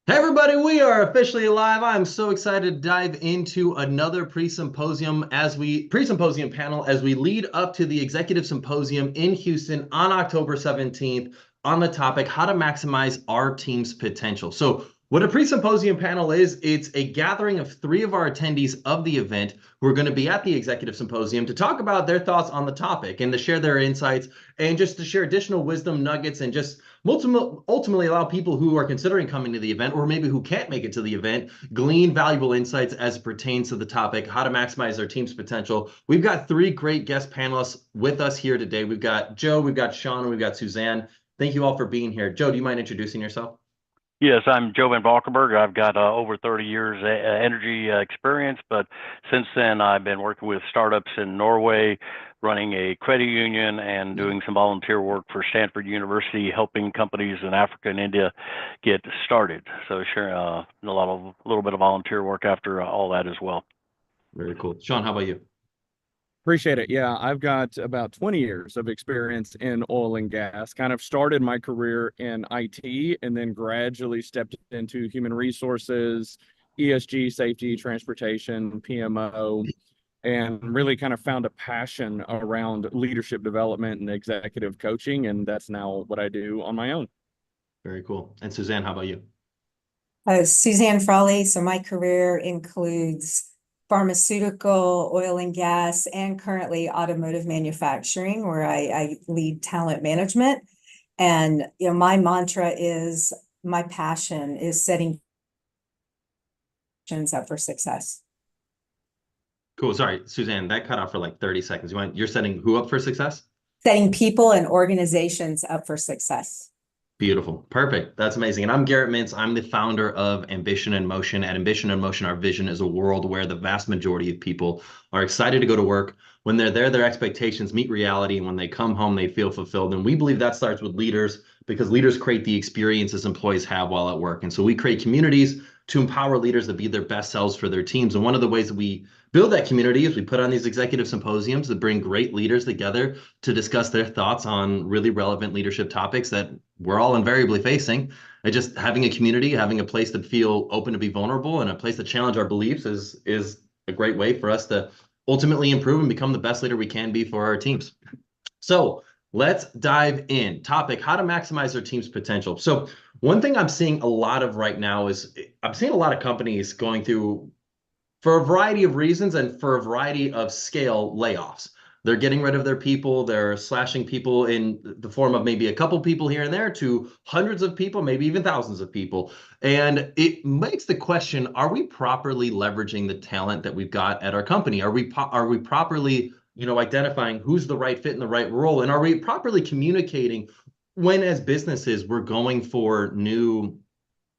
Hey everybody, we are officially live. I'm so excited to dive into another pre-symposium panel as we lead up to the Executive Symposium in Houston on October 17th on the topic how to maximize our team's potential. So what a pre-symposium panel is, it's a gathering of 3 of our attendees of the event who are going to be at the Executive Symposium to talk about their thoughts on the topic and to share their insights and just to share additional wisdom nuggets and just ultimately allow people who are considering coming to the event or maybe who can't make it to the event glean valuable insights as it pertains to the topic, how to maximize their team's potential. We've got 3 great guest panelists with us here today. We've got Joe, we've got Sean, and we've got Suzanne. Thank you all for being here. Joe, do you mind introducing yourself? Yes, I'm Joe in Valkenburgh. I've got over 30 years energy experience, but since then I've been working with startups in Norway, running a credit union and doing some volunteer work for Stanford University, helping companies in Africa and India get started. So sure, a little bit of volunteer work after all that as well. Very cool. Sean, how about you? Appreciate it. Yeah, I've got about 20 years of experience in oil and gas. Kind of started my career in IT and then gradually stepped into human resources, ESG, safety, transportation, PMO, and really kind of found a passion around leadership development and executive coaching. And that's now what I do on my own. Very cool. And Suzanne, how about you? Suzanne Frawley. So my career includes pharmaceutical, oil and gas, and currently automotive manufacturing, where I lead talent management. And my mantra is, my passion is setting up for success. Cool. Sorry, Suzanne, that cut off for like 30 seconds. You're setting who up for success? Setting people and organizations up for success. Beautiful. Perfect. That's amazing. And I'm Garrett Mintz. I'm the founder of Ambition in Motion. At Ambition in Motion, our vision is a world where the vast majority of people are excited to go to work. When they're there, their expectations meet reality. And when they come home, they feel fulfilled. And we believe that starts with leaders, because leaders create the experiences employees have while at work. And so we create communities to empower leaders to be their best selves for their teams. And one of the ways that we build that community is we put on these executive symposiums that bring great leaders together to discuss their thoughts on really relevant leadership topics that we're all invariably facing. And just having a community, having a place to feel open to be vulnerable and a place to challenge our beliefs is a great way for us to ultimately improve and become the best leader we can be for our teams. So let's dive in. Topic, how to maximize their team's potential. So one thing I'm seeing a lot of right now is I'm seeing a lot of companies going through, for a variety of reasons and for a variety of scale, layoffs. They're getting rid of their people. They're slashing people in the form of maybe a couple people here and there to hundreds of people, maybe even thousands of people. And it makes the question, are we properly leveraging the talent that we've got at our company? Are we properly, identifying who's the right fit in the right role? And are we properly communicating when, as businesses, we're going for new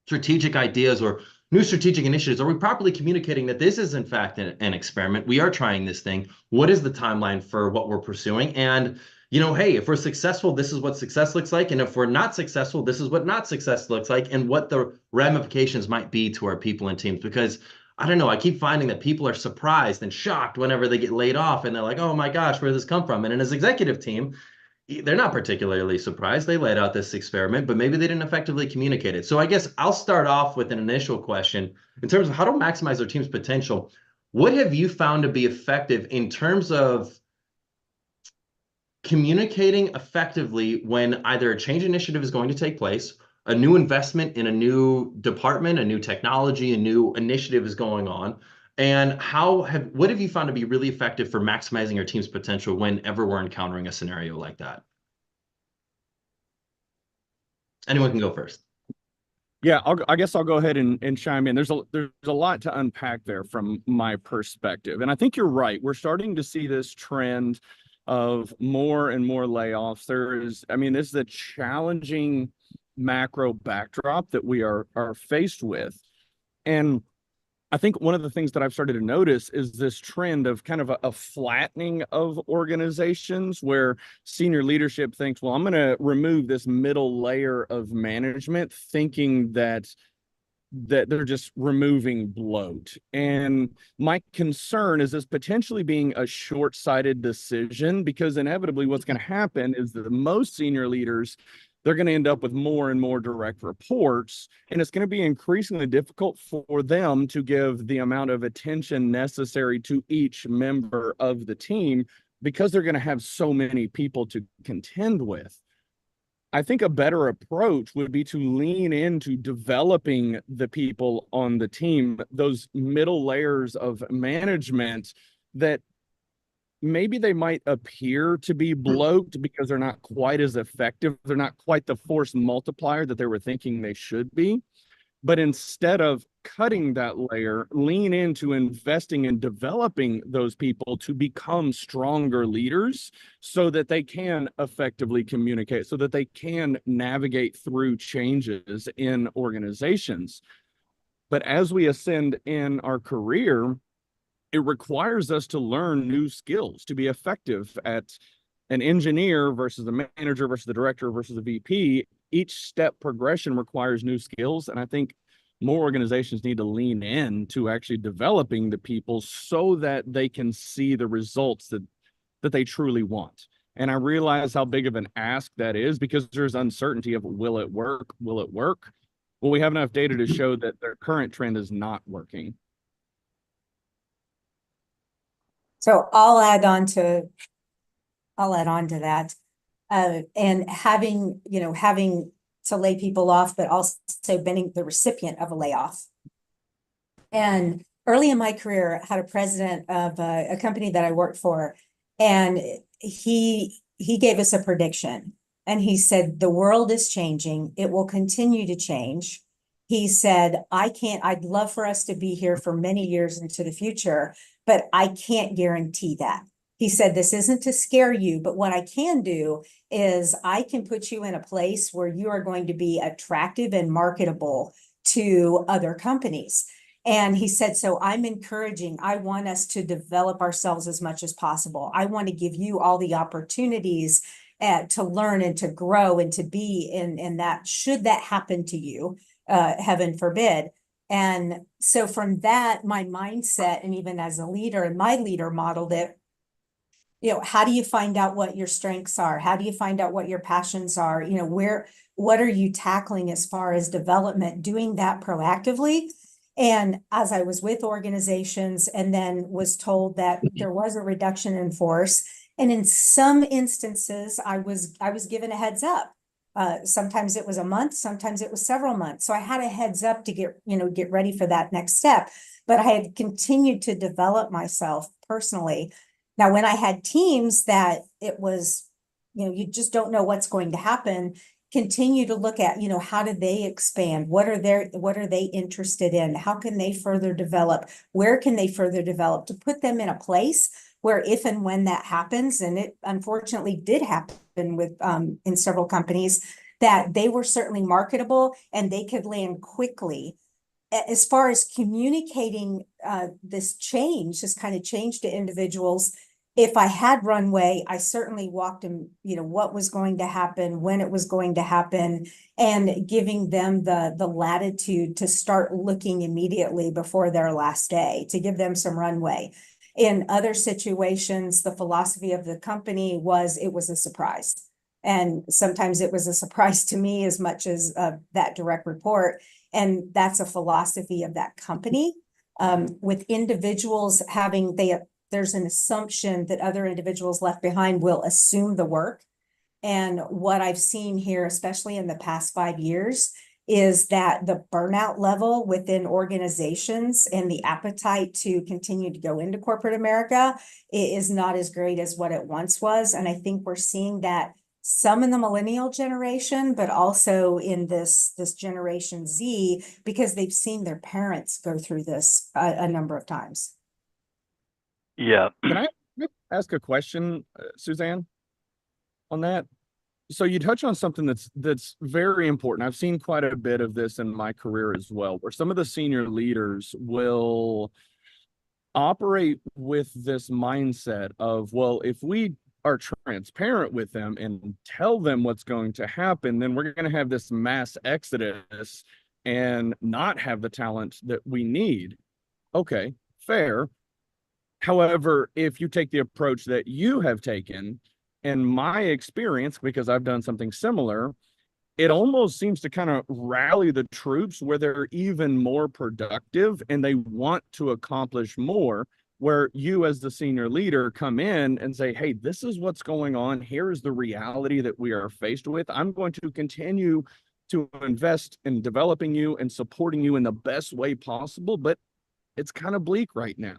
strategic ideas or new strategic initiatives? Are we properly communicating that this is in fact an experiment? We are trying this thing. What is the timeline for what we're pursuing? And, hey, if we're successful, this is what success looks like. And if we're not successful, this is what not success looks like, and what the ramifications might be to our people and teams. Because I don't know, I keep finding that people are surprised and shocked whenever they get laid off, and they're like, oh my gosh, where did this come from? And in his executive team, they're not particularly surprised. They laid out this experiment, but maybe they didn't effectively communicate it. So I guess I'll start off with an initial question in terms of how to maximize their team's potential. What have you found to be effective in terms of communicating effectively when either a change initiative is going to take place, a new investment in a new department, a new technology, a new initiative is going on? And what have you found to be really effective for maximizing your team's potential whenever we're encountering a scenario like that? Anyone can go first. Yeah, I guess I'll go ahead and chime in. There's a lot to unpack there from my perspective. And I think you're right. We're starting to see this trend of more and more layoffs. This is a challenging macro backdrop that we are faced with. And I think one of the things that I've started to notice is this trend of kind of a flattening of organizations where senior leadership thinks, well, I'm going to remove this middle layer of management, thinking that they're just removing bloat. And my concern is this potentially being a short-sighted decision, because inevitably what's going to happen is that the most senior leaders they're going to end up with more and more direct reports, and it's going to be increasingly difficult for them to give the amount of attention necessary to each member of the team because they're going to have so many people to contend with. I think a better approach would be to lean into developing the people on the team, those middle layers of management that maybe they might appear to be bloated because they're not quite as effective. They're not quite the force multiplier that they were thinking they should be. But instead of cutting that layer, lean into investing in developing those people to become stronger leaders so that they can effectively communicate, so that they can navigate through changes in organizations. But as we ascend in our career, it requires us to learn new skills to be effective at an engineer versus a manager versus the director versus a VP. Each step progression requires new skills. And I think more organizations need to lean in to actually developing the people so that they can see the results that they truly want. And I realize how big of an ask that is because there's uncertainty of will it work? Will it work? Well, we have enough data to show that their current trend is not working. So I'll add on to that. And having to lay people off, but also being the recipient of a layoff. And early in my career, I had a president of a company that I worked for, and he gave us a prediction. And he said, the world is changing. It will continue to change. He said, I'd love for us to be here for many years into the future, but I can't guarantee that. He said, this isn't to scare you, but what I can do is I can put you in a place where you are going to be attractive and marketable to other companies. And he said, so I want us to develop ourselves as much as possible. I want to give you all the opportunities to learn and to grow and to be in that, should that happen to you, heaven forbid. And so from that, my mindset, and even as a leader, and my leader modeled it, how do you find out what your strengths are? How do you find out what your passions are? What are you tackling as far as development, doing that proactively? And as I was with organizations and then was told that there was a reduction in force, and in some instances, I was given a heads up. Sometimes it was a month, sometimes it was several months. So I had a heads up to get ready for that next step. But I had continued to develop myself personally. Now, when I had teams that it was, you just don't know what's going to happen, continue to look at, how do they expand? What are they interested in? How can they further develop? Where can they further develop to put them in a place where if and when that happens, and it unfortunately did happen with in several companies, that they were certainly marketable and they could land quickly. As far as communicating this kind of change to individuals, if I had runway, I certainly walked them, what was going to happen, when it was going to happen, and giving them the latitude to start looking immediately before their last day, to give them some runway. In other situations, the philosophy of the company was it was a surprise. And sometimes it was a surprise to me as much as that direct report. And that's a philosophy of that company. With individuals there's an assumption that other individuals left behind will assume the work. And what I've seen here, especially in the past 5 years, is that the burnout level within organizations and the appetite to continue to go into corporate America is not as great as what it once was. And I think we're seeing that some in the millennial generation, but also in this Generation Z, because they've seen their parents go through this a number of times. Yeah. Can I ask a question, Suzanne, on that? So you touch on something that's very important. I've seen quite a bit of this in my career as well, where some of the senior leaders will operate with this mindset of, well, if we are transparent with them and tell them what's going to happen, then we're going to have this mass exodus and not have the talent that we need. Okay, fair. However, if you take the approach that you have taken, in my experience, because I've done something similar, it almost seems to kind of rally the troops where they're even more productive and they want to accomplish more, where you as the senior leader come in and say, hey, this is what's going on. Here is the reality that we are faced with. I'm going to continue to invest in developing you and supporting you in the best way possible, but it's kind of bleak right now.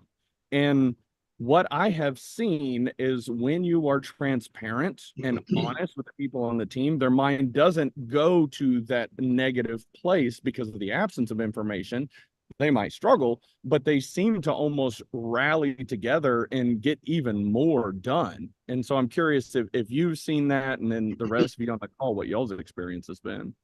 And what I have seen is when you are transparent and honest with the people on the team, their mind doesn't go to that negative place because of the absence of information. They might struggle, but they seem to almost rally together and get even more done. And so I'm curious if you've seen that, and then the rest of you on the call, what y'all's experience has been.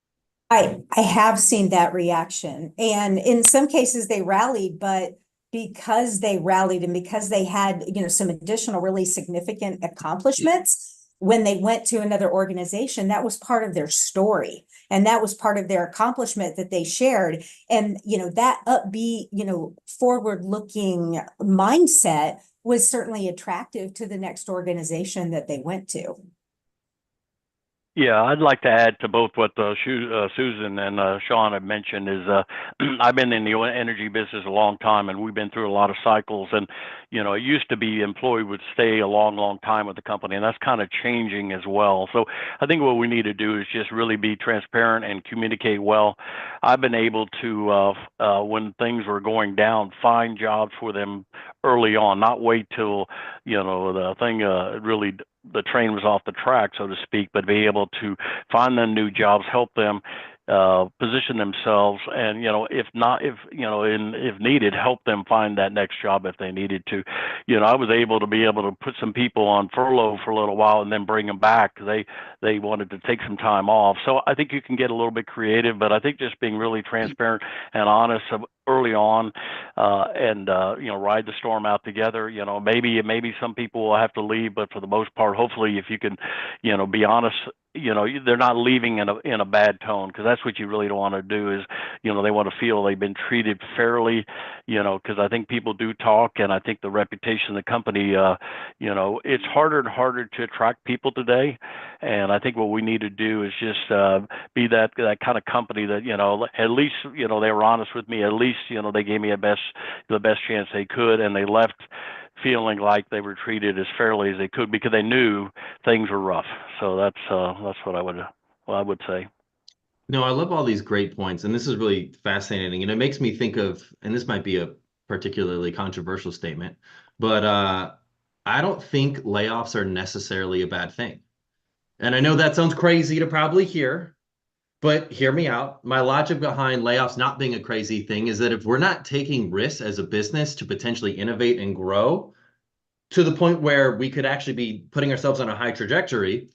I have seen that reaction, and in some cases they rallied, but because they rallied and because they had, some additional really significant accomplishments, when they went to another organization, that was part of their story. And that was part of their accomplishment that they shared. And, that upbeat, forward-looking mindset was certainly attractive to the next organization that they went to. Yeah, I'd like to add to both what Susan and Sean have mentioned is I've been in the energy business a long time, and we've been through a lot of cycles. And, it used to be employee would stay a long, long time with the company, and that's kind of changing as well. So I think what we need to do is just really be transparent and communicate well. I've been able to, when things were going down, find jobs for them early on, not wait till, the thing really the train was off the track, so to speak, but be able to find them new jobs, help them position themselves, and if needed, help them find that next job if they needed to. I was able to put some people on furlough for a little while and then bring them back because they wanted to take some time off. So I think you can get a little bit creative, but I think just being really transparent and honest early on, and ride the storm out together. Maybe some people will have to leave, but for the most part, hopefully, if you can, be honest, they're not leaving in a bad tone, because that's what you really don't want to do is, they want to feel they've been treated fairly, because I think people do talk, and I think the reputation of the company, it's harder and harder to attract people today. And I think what we need to do is just be that kind of company that, at least, they were honest with me. At least, they gave me the best chance they could, and they left feeling like they were treated as fairly as they could because they knew things were rough. So that's what I would say. No, I love all these great points, and this is really fascinating. And it makes me think of, and this might be a particularly controversial statement, but I don't think layoffs are necessarily a bad thing. And I know that sounds crazy to probably hear, but hear me out. My logic behind layoffs not being a crazy thing is that if we're not taking risks as a business to potentially innovate and grow to the point where we could actually be putting ourselves on a high trajectory,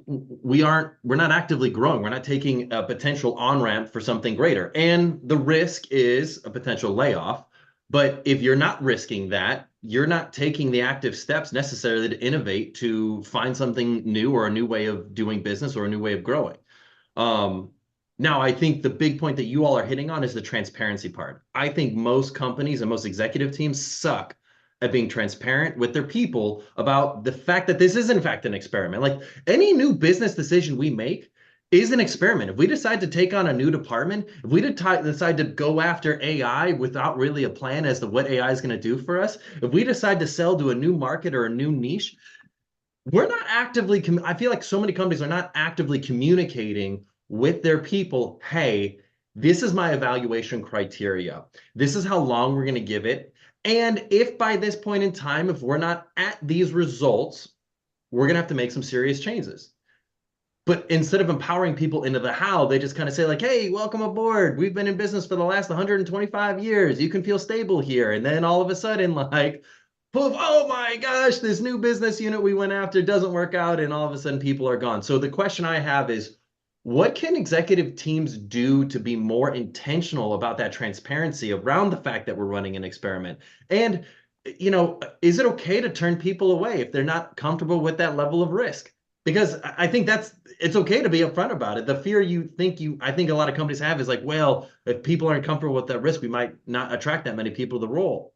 we're not actively growing. We're not taking a potential on-ramp for something greater. And the risk is a potential layoff. But if you're not risking that, you're not taking the active steps necessarily to innovate, to find something new or a new way of doing business or a new way of growing. Now, I think the big point that you all are hitting on is the transparency part. I think most companies and most executive teams suck at being transparent with their people about the fact that this is in fact an experiment. Like any new business decision we make is an experiment. If we decide to take on a new department, if we decide to go after AI without really a plan as to what AI is going to do for us, if we decide to sell to a new market or a new niche, we're not actively, I feel like so many companies are not actively communicating with their people, hey, this is my evaluation criteria. This is how long we're going to give it. And if by this point in time, if we're not at these results, we're going to have to make some serious changes. But instead of empowering people into the how, they just kind of say like, hey, welcome aboard. We've been in business for the last 125 years. You can feel stable here. And then all of a sudden, like, poof, oh my gosh, this new business unit we went after doesn't work out. And all of a sudden people are gone. So the question I have is, what can executive teams do to be more intentional about that transparency around the fact that we're running an experiment? And, is it okay to turn people away if they're not comfortable with that level of risk? Because I think it's okay to be upfront about it. The fear I think a lot of companies have is like, well, if people aren't comfortable with that risk, we might not attract that many people to the role.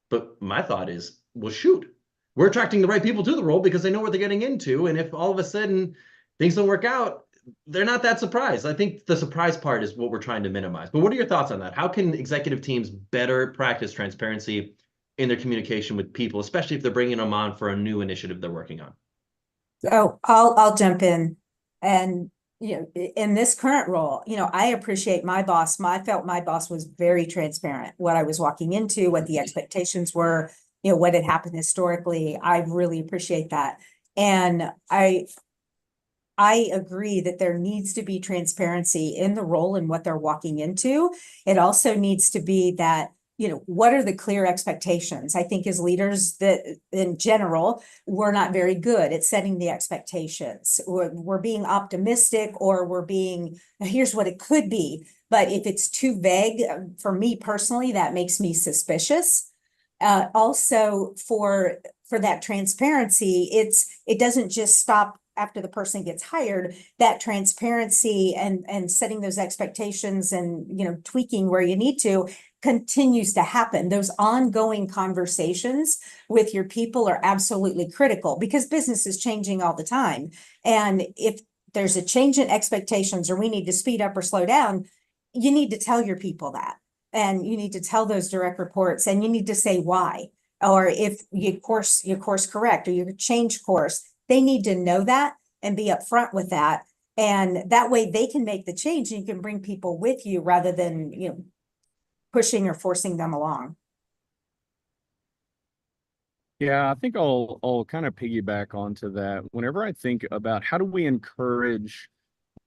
But my thought is, well, shoot, we're attracting the right people to the role because they know what they're getting into. And if all of a sudden things don't work out, they're not that surprised. I think the surprise part is what we're trying to minimize. But what are your thoughts on that? How can executive teams better practice transparency in their communication with people, especially if they're bringing them on for a new initiative they're working on? Oh, I'll jump in. And, in this current role, I appreciate my boss. I felt my boss was very transparent, what I was walking into, what the expectations were, what had happened historically. I really appreciate that. And I agree that there needs to be transparency in the role and what they're walking into. It also needs to be that, what are the clear expectations? I think as leaders that in general, we're not very good at setting the expectations. We're being optimistic, or we're being, here's what it could be. But if it's too vague, for me personally, that makes me suspicious. Also for that transparency, it doesn't just stop after the person gets hired. That transparency and setting those expectations and tweaking where you need to continues to happen. Those ongoing conversations with your people are absolutely critical, because business is changing all the time. And if there's a change in expectations, or we need to speed up or slow down, you need to tell your people that. And you need to tell those direct reports, and you need to say why. Or if you course correct, or you change course, they need to know that and be upfront with that. And that way they can make the change, and you can bring people with you rather than, pushing or forcing them along. Yeah, I think I'll kind of piggyback onto that. Whenever I think about how do we encourage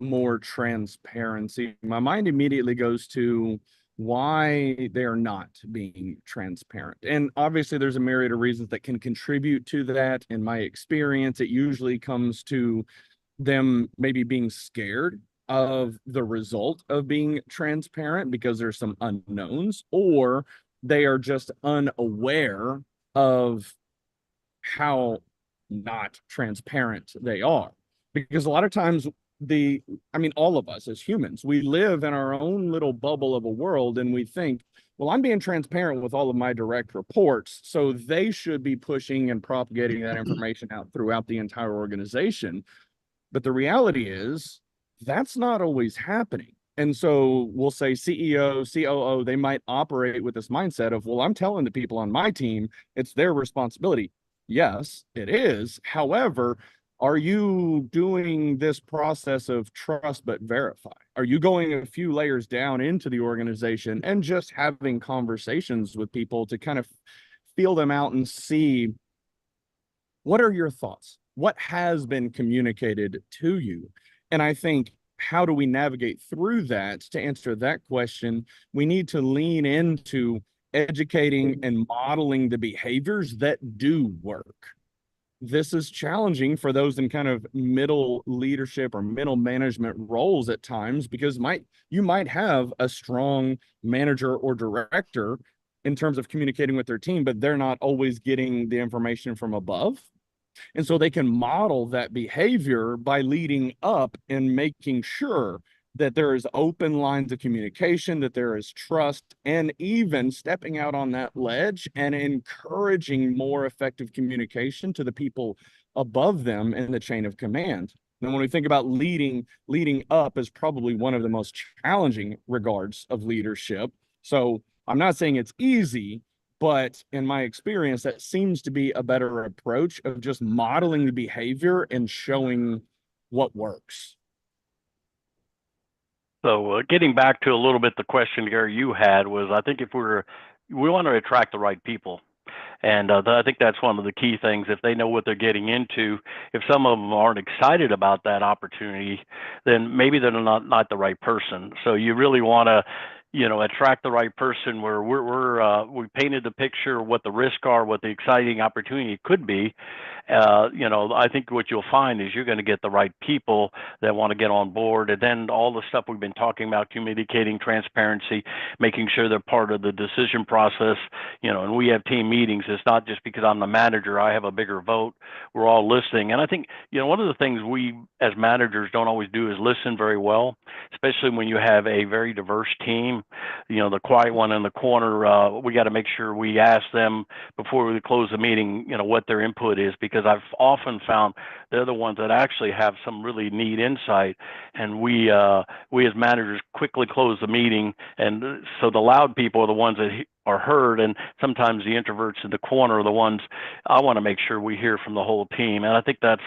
more transparency, my mind immediately goes to why they're not being transparent. And obviously there's a myriad of reasons that can contribute to that. In my experience, it usually comes to them maybe being scared of the result of being transparent because there's some unknowns, or they are just unaware of how not transparent they are. Because a lot of times all of us as humans, we live in our own little bubble of a world, and we think, well, I'm being transparent with all of my direct reports, so they should be pushing and propagating that information out throughout the entire organization. But the reality is that's not always happening. And so we'll say CEO, COO, they might operate with this mindset of, well, I'm telling the people on my team, it's their responsibility. Yes, it is. However, are you doing this process of trust but verify? Are you going a few layers down into the organization and just having conversations with people to kind of feel them out and see, what are your thoughts? What has been communicated to you? And I think, how do we navigate through that? To answer that question, we need to lean into educating and modeling the behaviors that do work. This is challenging for those in kind of middle leadership or middle management roles at times, because you might have a strong manager or director in terms of communicating with their team, but they're not always getting the information from above. And so they can model that behavior by leading up and making sure that there is open lines of communication, that there is trust, and even stepping out on that ledge and encouraging more effective communication to the people above them in the chain of command. And when we think about leading up is probably one of the most challenging regards of leadership. So I'm not saying it's easy, but in my experience, that seems to be a better approach of just modeling the behavior and showing what works. So getting back to a little bit the question, Gary, you had was, I think if we want to attract the right people. And I think that's one of the key things. If they know what they're getting into, if some of them aren't excited about that opportunity, then maybe they're not the right person. So you really want to, attract the right person where we painted the picture of what the risks are, what the exciting opportunity could be. I think what you'll find is you're going to get the right people that want to get on board. And then all the stuff we've been talking about, communicating transparency, making sure they're part of the decision process, and we have team meetings. It's not just because I'm the manager, I have a bigger vote. We're all listening. And I think, one of the things we as managers don't always do is listen very well, especially when you have a very diverse team. team, the quiet one in the corner, we got to make sure we ask them before we close the meeting, what their input is, because I've often found they're the ones that actually have some really neat insight, and we as managers quickly close the meeting, and so the loud people are the ones that are heard, and sometimes the introverts in the corner are the ones I want to make sure we hear from the whole team. And I think that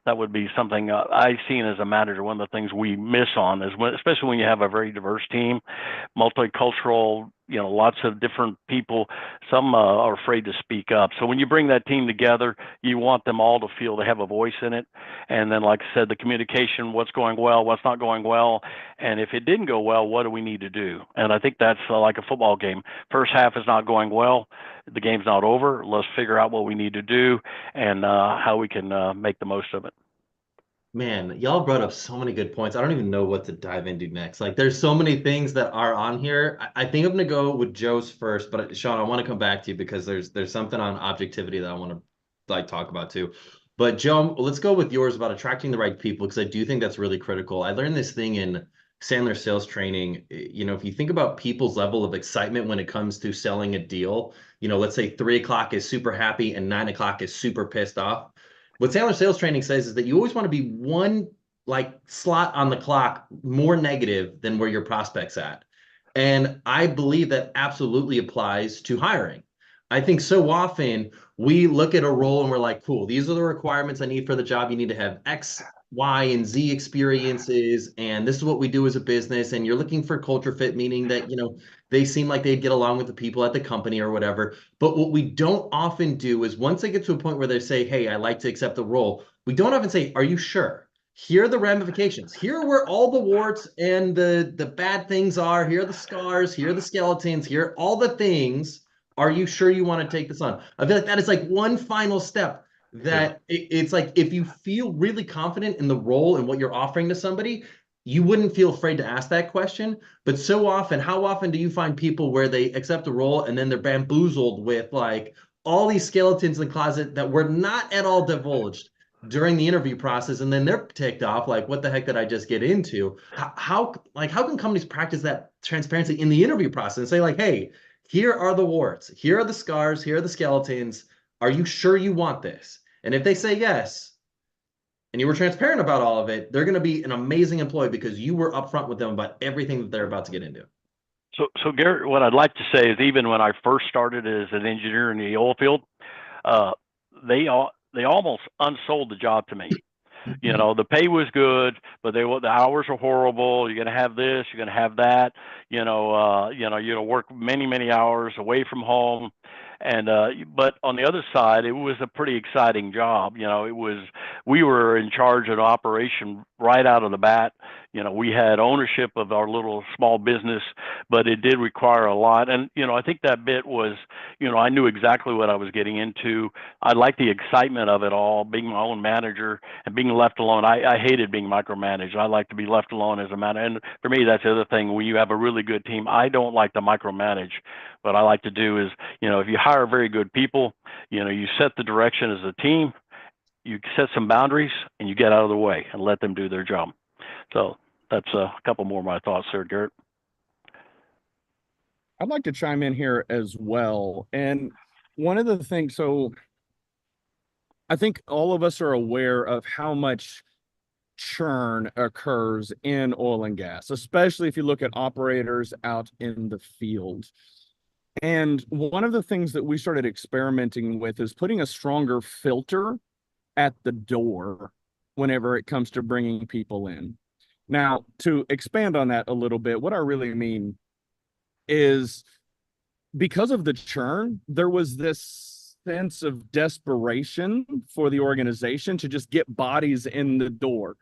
would be something I've seen as a manager. One of the things we miss on is especially when you have a very diverse team, multicultural, lots of different people, some are afraid to speak up. So when you bring that team together, you want them all to feel they have a voice in it. And then, like I said, the communication, what's going well, what's not going well. And if it didn't go well, what do we need to do? And I think that's like a football game. First half is not going well. The game's not over. Let's figure out what we need to do and how we can make the most of it. Man, y'all brought up so many good points. I don't even know what to dive into next. Like, there's so many things that are on here. I think I'm gonna go with Joe's first, but Sean, I want to come back to you because there's something on objectivity that I want to talk about too. But Joe, let's go with yours about attracting the right people, because I do think that's really critical. I learned this thing in Sandler sales training. If you think about people's level of excitement when it comes to selling a deal, let's say 3 o'clock is super happy and 9 o'clock is super pissed off. What Sandler sales training says is that you always want to be one slot on the clock more negative than where your prospect's at. And I believe that absolutely applies to hiring. I think so often we look at a role and we're like, cool, these are the requirements I need for the job. You need to have X, Y, and Z experiences, and this is what we do as a business. And you're looking for culture fit, meaning that, they seem like they'd get along with the people at the company or whatever. But what we don't often do is once they get to a point where they say, hey, I'd like to accept the role, we don't often say, are you sure? Here are the ramifications. Here are where all the warts and the bad things are. Here are the scars. Here are the skeletons. Here are all the things. Are you sure you want to take this on? I feel like that is like one final step that it's like, if you feel really confident in the role and what you're offering to somebody, you wouldn't feel afraid to ask that question. But so often, how often do you find people where they accept the role and then they're bamboozled with like all these skeletons in the closet that were not at all divulged during the interview process, and then they're ticked off like, what the heck did I just get into? How can companies practice that transparency in the interview process and say like, hey, here are the warts, here are the scars, here are the skeletons. Are you sure you want this? And if they say yes, and you were transparent about all of it, they're going to be an amazing employee because you were upfront with them about everything that they're about to get into. So Garrett, what I'd like to say is even when I first started as an engineer in the oil field, they almost unsold the job to me. The pay was good, but the hours are horrible. You're going to have this, you're going to have that. You're going to work many, many hours away from home. And but on the other side, it was a pretty exciting job. We were in charge of the operation right out of the bat. We had ownership of our little small business, but it did require a lot. And I think that bit was, I knew exactly what I was getting into. I liked the excitement of it all, being my own manager and being left alone. I hated being micromanaged. I like to be left alone as a manager. And for me, that's the other thing. When you have a really good team, I don't like to micromanage. What I like to do is, if you hire very good people, you set the direction as a team, you set some boundaries, and you get out of the way and let them do their job. So that's a couple more of my thoughts there, Garrett. I'd like to chime in here as well. And one of the things, so I think all of us are aware of how much churn occurs in oil and gas, especially if you look at operators out in the field. And one of the things that we started experimenting with is putting a stronger filter at the door whenever it comes to bringing people in. Now, to expand on that a little bit, what I really mean is because of the churn, there was this sense of desperation for the organization to just get bodies in the door.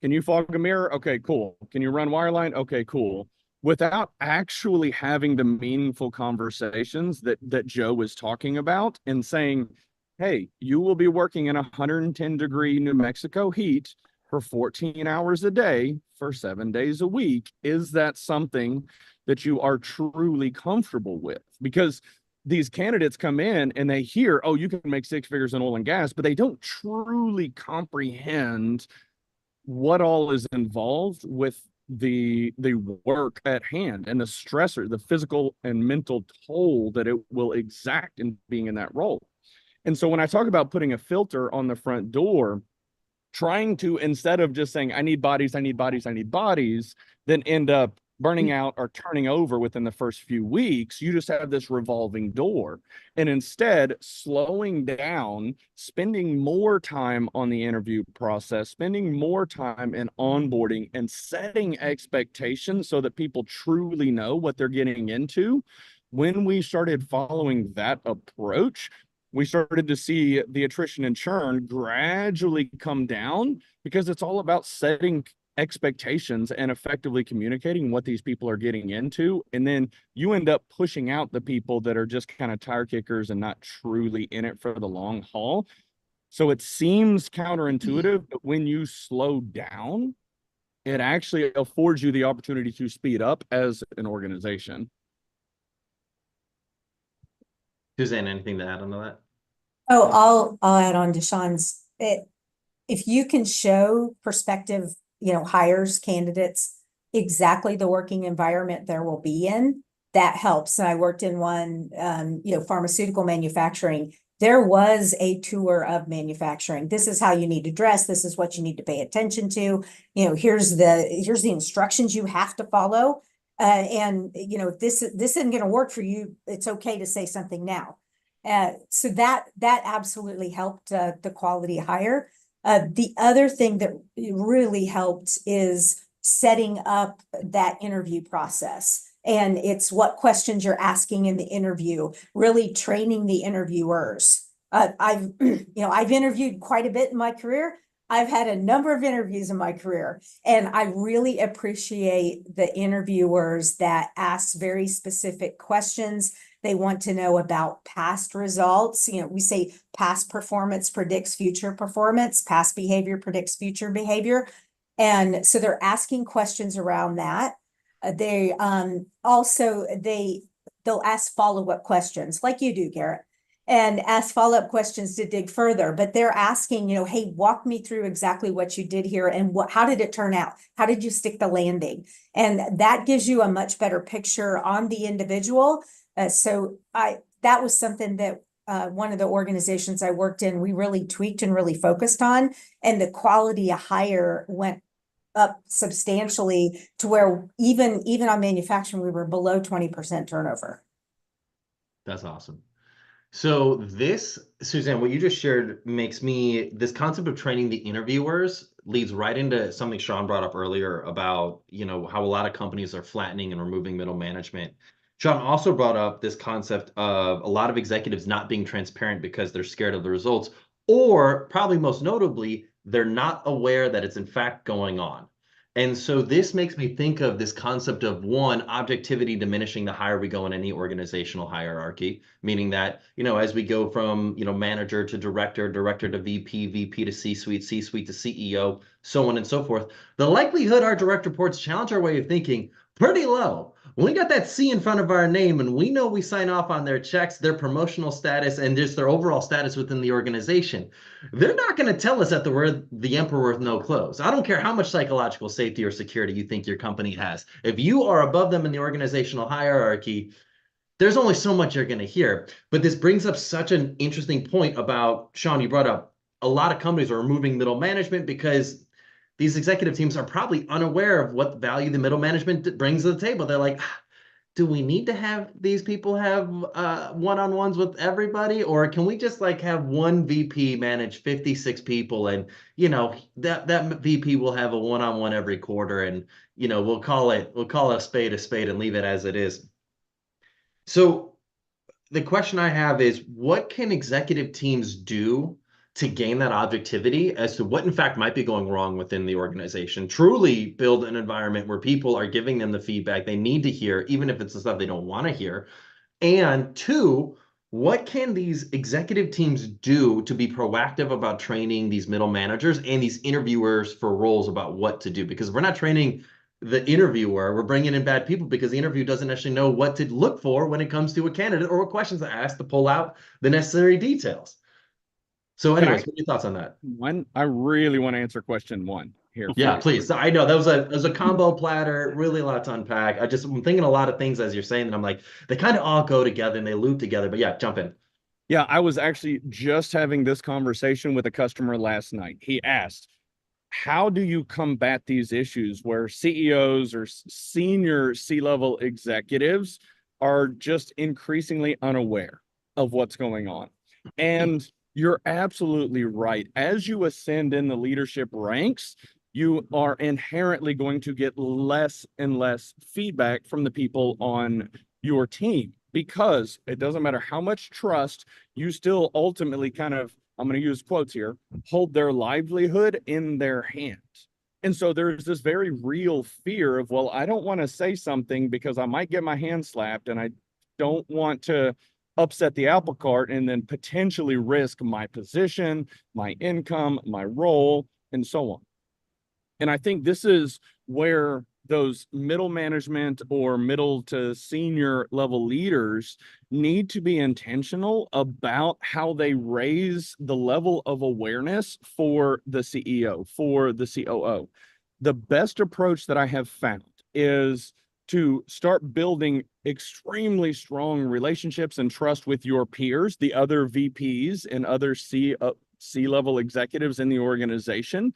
Can you fog a mirror? Okay, cool. Can you run wireline? Okay, cool. Without actually having the meaningful conversations that Joe was talking about and saying, hey, you will be working in 110-degree New Mexico heat for 14 hours a day for 7 days a week. Is that something that you are truly comfortable with? Because these candidates come in and they hear, oh, you can make 6 figures in oil and gas, but they don't truly comprehend what all is involved with the work at hand and the stressor, the physical and mental toll that it will exact in being in that role. And so when I talk about putting a filter on the front door, trying to, instead of just saying, I need bodies, I need bodies, I need bodies, then end up burning out or turning over within the first few weeks, you just have this revolving door. And instead, slowing down, spending more time on the interview process, spending more time in onboarding and setting expectations so that people truly know what they're getting into. When we started following that approach, we started to see the attrition and churn gradually come down, because it's all about setting expectations and effectively communicating what these people are getting into. And then you end up pushing out the people that are just kind of tire kickers and not truly in it for the long haul. So it seems counterintuitive, but when you slow down, it actually affords you the opportunity to speed up as an organization. Suzanne, anything to add on to that? Oh, I'll add on to Sean's. If you can show prospective, hires, candidates, exactly the working environment there will be in, that helps. And I worked in one, pharmaceutical manufacturing. There was a tour of manufacturing. This is how you need to dress. This is what you need to pay attention to. Here's the instructions you have to follow. And if this isn't going to work for you, it's okay to say something now. So that absolutely helped the quality hire. The other thing that really helped is setting up that interview process. And it's what questions you're asking in the interview, really training the interviewers. I've interviewed quite a bit in my career. I've had a number of interviews in my career, and I really appreciate the interviewers that ask very specific questions. They want to know about past results. We say past performance predicts future performance, past behavior predicts future behavior. And so they're asking questions around that. They'll ask follow-up questions like you do, Garrett, and ask follow-up questions to dig further. But they're asking, hey, walk me through exactly what you did here and how did it turn out? How did you stick the landing? And that gives you a much better picture on the individual. That was something that one of the organizations I worked in, we really tweaked and really focused on, and the quality of hire went up substantially to where even on manufacturing, we were below 20% turnover. That's awesome. So this, Suzanne, what you just shared makes me, this concept of training the interviewers leads right into something Sean brought up earlier about, how a lot of companies are flattening and removing middle management. Sean also brought up this concept of a lot of executives not being transparent because they're scared of the results, or probably most notably, they're not aware that it's in fact going on. And so this makes me think of this concept of, one, objectivity diminishing the higher we go in any organizational hierarchy, meaning that, as we go from, manager to director, director to VP, VP to C-suite, C-suite to CEO, so on and so forth, the likelihood our direct reports challenge our way of thinking pretty low. When we got that C in front of our name and we know we sign off on their checks, their promotional status, and just their overall status within the organization, they're not going to tell us that we're the emperor with no clothes. I don't care how much psychological safety or security you think your company has. If you are above them in the organizational hierarchy, there's only so much you're going to hear. But this brings up such an interesting point about, Sean, you brought up, a lot of companies are removing middle management because these executive teams are probably unaware of what value the middle management brings to the table. They're like, do we need to have these people have one-on-ones with everybody? Or can we just have one VP manage 56 people and, that VP will have a one-on-one every quarter and, we'll call it a spade and leave it as it is. So the question I have is, what can executive teams do to gain that objectivity as to what in fact might be going wrong within the organization, truly build an environment where people are giving them the feedback they need to hear, even if it's the stuff they don't want to hear? And two, what can these executive teams do to be proactive about training these middle managers and these interviewers for roles about what to do? Because if we're not training the interviewer, we're bringing in bad people because the interview doesn't actually know what to look for when it comes to a candidate or what questions to ask to pull out the necessary details. So anyways, what are your thoughts on that? I really want to answer question one here. Yeah, please. I know that was a combo platter, really a lot to unpack. I'm thinking a lot of things as you're saying, and I'm like, they kind of all go together and they loop together. But yeah, jump in. Yeah, I was actually just having this conversation with a customer last night. He asked, how do you combat these issues where CEOs or senior C-level executives are just increasingly unaware of what's going on? And you're absolutely right. As you ascend in the leadership ranks, you are inherently going to get less and less feedback from the people on your team, because it doesn't matter how much trust, you still ultimately kind of, I'm going to use quotes here, hold their livelihood in their hands. And so there's this very real fear of, well, I don't want to say something because I might get my hand slapped, and I don't want to upset the apple cart and then potentially risk my position, my income, my role, and so on. And I think this is where those middle management or middle to senior level leaders need to be intentional about how they raise the level of awareness for the CEO, for the COO. The best approach that I have found is to start building extremely strong relationships and trust with your peers, the other VPs and other C-level executives in the organization,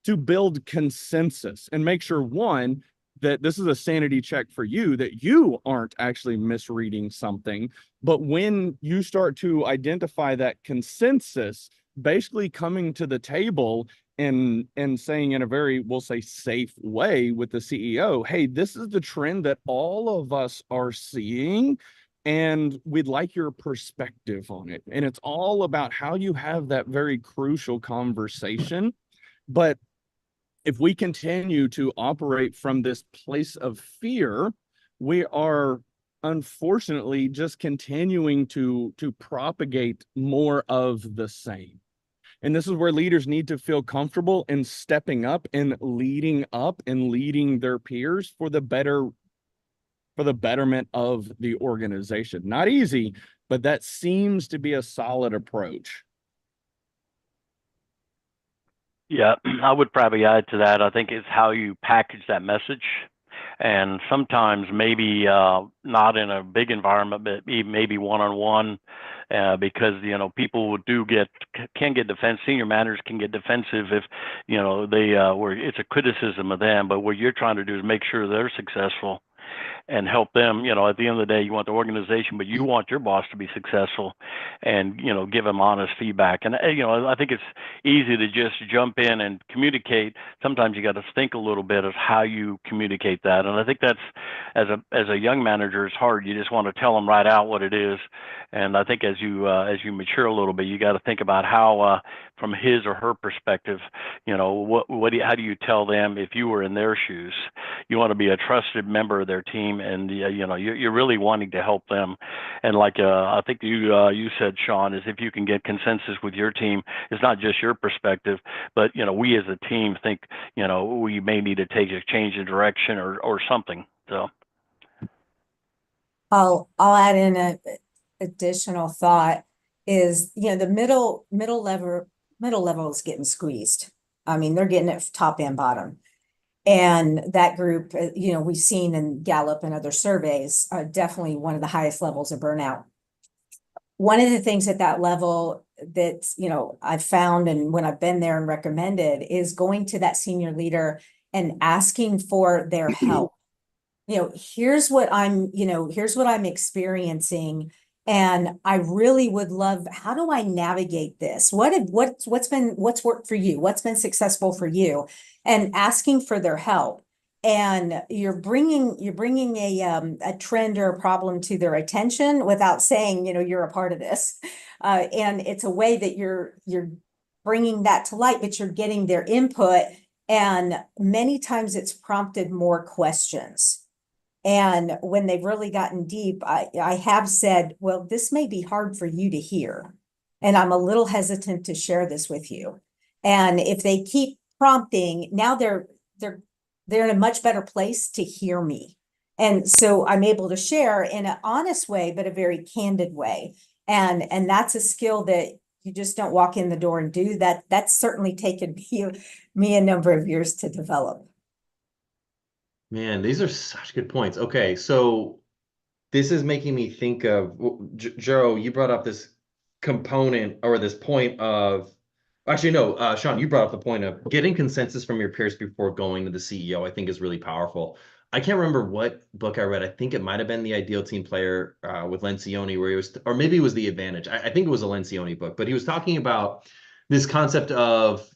to build consensus and make sure, one, that this is a sanity check for you, that you aren't actually misreading something. But when you start to identify that consensus, basically coming to the table and saying in a very, we'll say, safe way with the CEO, hey, this is the trend that all of us are seeing, and we'd like your perspective on it. And it's all about how you have that very crucial conversation. But if we continue to operate from this place of fear, we are unfortunately just continuing to propagate more of the same. And this is where leaders need to feel comfortable in stepping up and leading their peers for the betterment of the organization. Not easy, but that seems to be a solid approach. Yeah, I would probably add to that. I think it's how you package that message. And sometimes maybe not in a big environment, but maybe one-on-one, because, people can get defensive. Senior managers can get defensive if, it's a criticism of them. But what you're trying to do is make sure they're successful and help them. At the end of the day, you want the organization, but you want your boss to be successful, and give them honest feedback. And I think it's easy to just jump in and communicate. Sometimes you got to think a little bit of how you communicate that. And I think that's, as a young manager, it's hard. You just want to tell them right out what it is. And I think as you mature a little bit, you got to think about how, from his or her perspective, how do you tell them if you were in their shoes? You want to be a trusted member of their team, and you're really wanting to help them. And like I think you said, Sean, is if you can get consensus with your team, it's not just your perspective, but we as a team think we may need to take a change in direction or something. So I'll add in a additional thought is, the middle level is getting squeezed. I mean, they're getting it top and bottom. And that group, we've seen in Gallup and other surveys, definitely one of the highest levels of burnout. One of the things at that level that, I've found, and when I've been there and recommended, is going to that senior leader and asking for their help. Here's what I'm experiencing. And I really would love, how do I navigate this? What's worked for you? What's been successful for you? And asking for their help. And you're bringing a trend or a problem to their attention without saying, you're a part of this. And it's a way that you're bringing that to light, but you're getting their input. And many times it's prompted more questions. And when they've really gotten deep, I have said, well, this may be hard for you to hear, and I'm a little hesitant to share this with you. And if they keep prompting, now they're in a much better place to hear me. And so I'm able to share in an honest way, but a very candid way. And that's a skill that you just don't walk in the door and do that. That's certainly taken me a number of years to develop. Man, these are such good points. Okay, so this is making me think of Joe, you brought up this component or this point of actually no, Sean, you brought up the point of getting consensus from your peers before going to the CEO. I think is really powerful. I can't remember what book I read. I think it might have been The Ideal Team Player with Lencioni, where he was, or maybe it was The Advantage. I think it was a Lencioni book, but he was talking about this concept of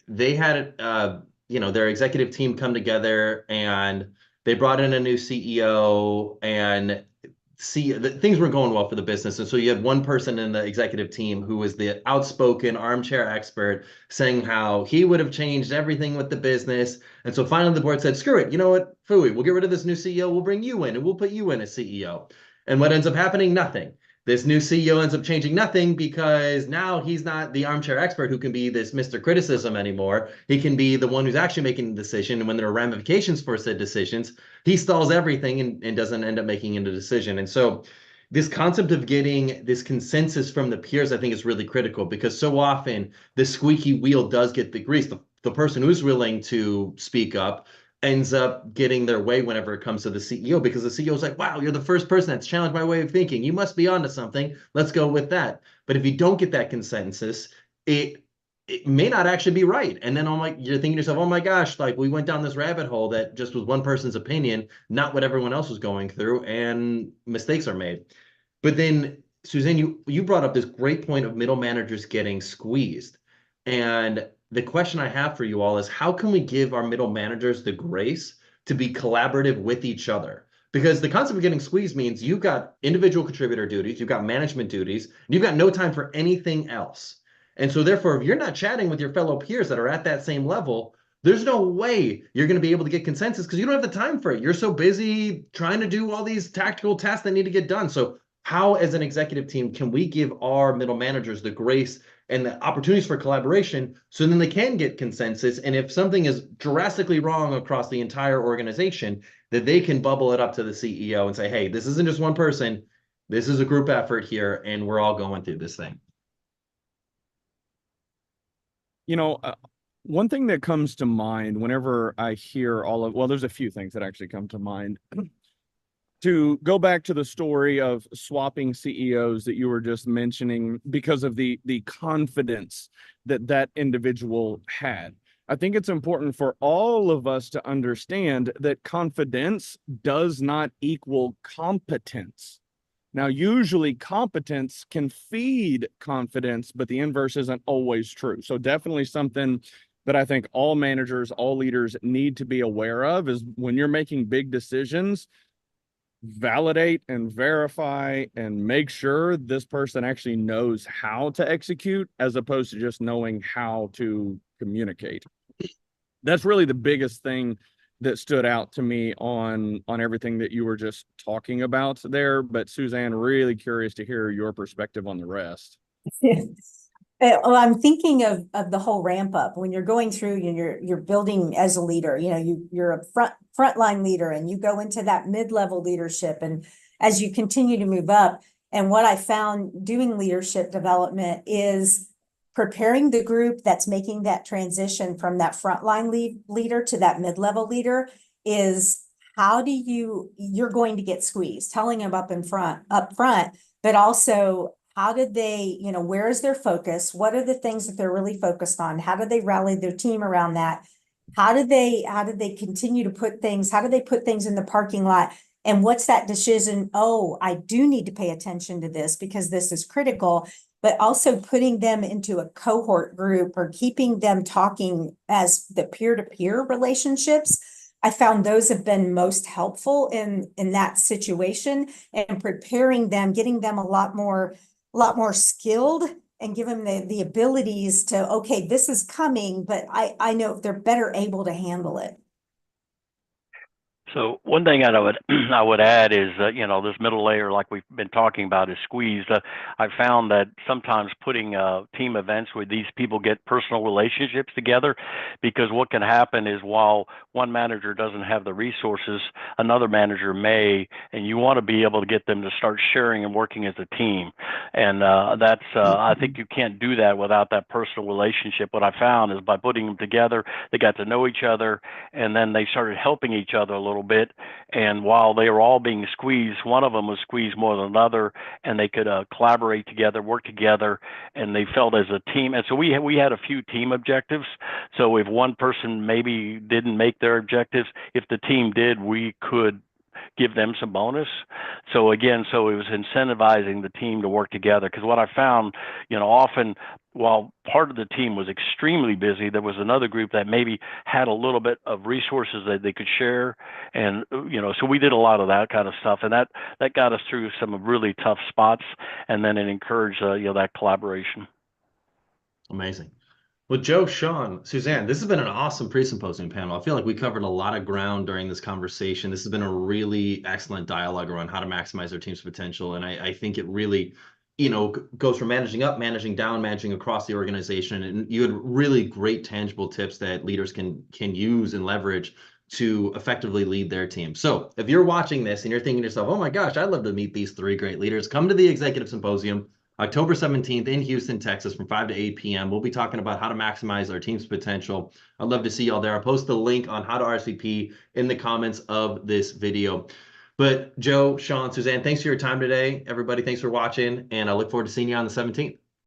they had their executive team come together and they brought in a new CEO and things were going well for the business. And so you had one person in the executive team who was the outspoken armchair expert saying how he would have changed everything with the business. And so finally the board said, screw it. You know what, Fooey, we'll get rid of this new CEO. We'll bring you in and we'll put you in as CEO. And what ends up happening? Nothing. This new CEO ends up changing nothing because now he's not the armchair expert who can be this Mr. Criticism anymore. He can be the one who's actually making the decision. And when there are ramifications for said decisions, he stalls everything and doesn't end up making a decision. And so this concept of getting this consensus from the peers, I think is really critical because so often the squeaky wheel does get the grease. The person who's willing to speak up ends up getting their way whenever it comes to the CEO because the CEO is like, wow, you're the first person that's challenged my way of thinking. You must be onto something. Let's go with that. But if you don't get that consensus, it may not actually be right. And then you're thinking to yourself, oh my gosh, like we went down this rabbit hole that just was one person's opinion, not what everyone else was going through, and mistakes are made. But then, Suzanne, you brought up this great point of middle managers getting squeezed. And the question I have for you all is how can we give our middle managers the grace to be collaborative with each other? Because the concept of getting squeezed means you've got individual contributor duties, you've got management duties, and you've got no time for anything else. And so therefore, if you're not chatting with your fellow peers that are at that same level, there's no way you're going to be able to get consensus because you don't have the time for it. You're so busy trying to do all these tactical tasks that need to get done. So how, as an executive team, can we give our middle managers the grace and the opportunities for collaboration so then they can get consensus? And if something is drastically wrong across the entire organization, that they can bubble it up to the CEO and say, hey, this isn't just one person. This is a group effort here, and we're all going through this thing. One thing that comes to mind whenever I hear there's a few things that actually come to mind. To go back to the story of swapping CEOs that you were just mentioning because of the confidence that individual had. I think it's important for all of us to understand that confidence does not equal competence. Now, usually competence can feed confidence, but the inverse isn't always true. So definitely something that I think all managers, all leaders need to be aware of is when you're making big decisions, validate and verify and make sure this person actually knows how to execute as opposed to just knowing how to communicate. That's really the biggest thing that stood out to me on everything that you were just talking about there. But Suzanne, really curious to hear your perspective on the rest. Well, I'm thinking of the whole ramp up when you're going through and you're building as a leader. You're a frontline leader and you go into that mid-level leadership, and as you continue to move up. And what I found doing leadership development is preparing the group that's making that transition from that frontline leader to that mid-level leader is how do you're going to get squeezed, telling them up front, but also how did they, where is their focus? What are the things that they're really focused on? How do they rally their team around that? How do they continue to put things in the parking lot? And what's that decision? Oh, I do need to pay attention to this because this is critical, but also putting them into a cohort group or keeping them talking as the peer-to-peer relationships. I found those have been most helpful in that situation and preparing them, getting them a lot more skilled and give them the abilities to, okay, this is coming, but I know they're better able to handle it. So one thing I would I would add is you know, this middle layer, like we've been talking about, is squeezed. I found that sometimes putting team events where these people get personal relationships together, because what can happen is while one manager doesn't have the resources, another manager may, and you want to be able to get them to start sharing and working as a team. And that's I think you can't do that without that personal relationship. What I found is by putting them together, they got to know each other, and then they started helping each other a little bit. And while they were all being squeezed, one of them was squeezed more than another, and they could collaborate together, work together, and they felt as a team. And so we had a few team objectives. So if one person maybe didn't make their objectives, if the team did, we could give them some bonus. So again, so it was incentivizing the team to work together. Because what I found, you know, often while part of the team was extremely busy, there was another group that maybe had a little bit of resources that they could share. And, you know, so we did a lot of that kind of stuff, and that got us through some really tough spots. And then it encouraged, you know, that collaboration. Amazing. Well, Joe, Sean, Suzanne, this has been an awesome pre-symposium panel. I feel like we covered a lot of ground during this conversation. This has been a really excellent dialogue around how to maximize their team's potential. And I think it really, you know, goes from managing up, managing down, managing across the organization. And you had really great tangible tips that leaders can use and leverage to effectively lead their team. So if you're watching this and you're thinking to yourself, oh my gosh, I'd love to meet these three great leaders, come to the Executive Symposium. October 17th in Houston, Texas, from 5 to 8 p.m. We'll be talking about how to maximize our team's potential. I'd love to see y'all there. I'll post the link on how to RSVP in the comments of this video. But Joe, Sean, Suzanne, thanks for your time today. Everybody, thanks for watching, and I look forward to seeing you on the 17th.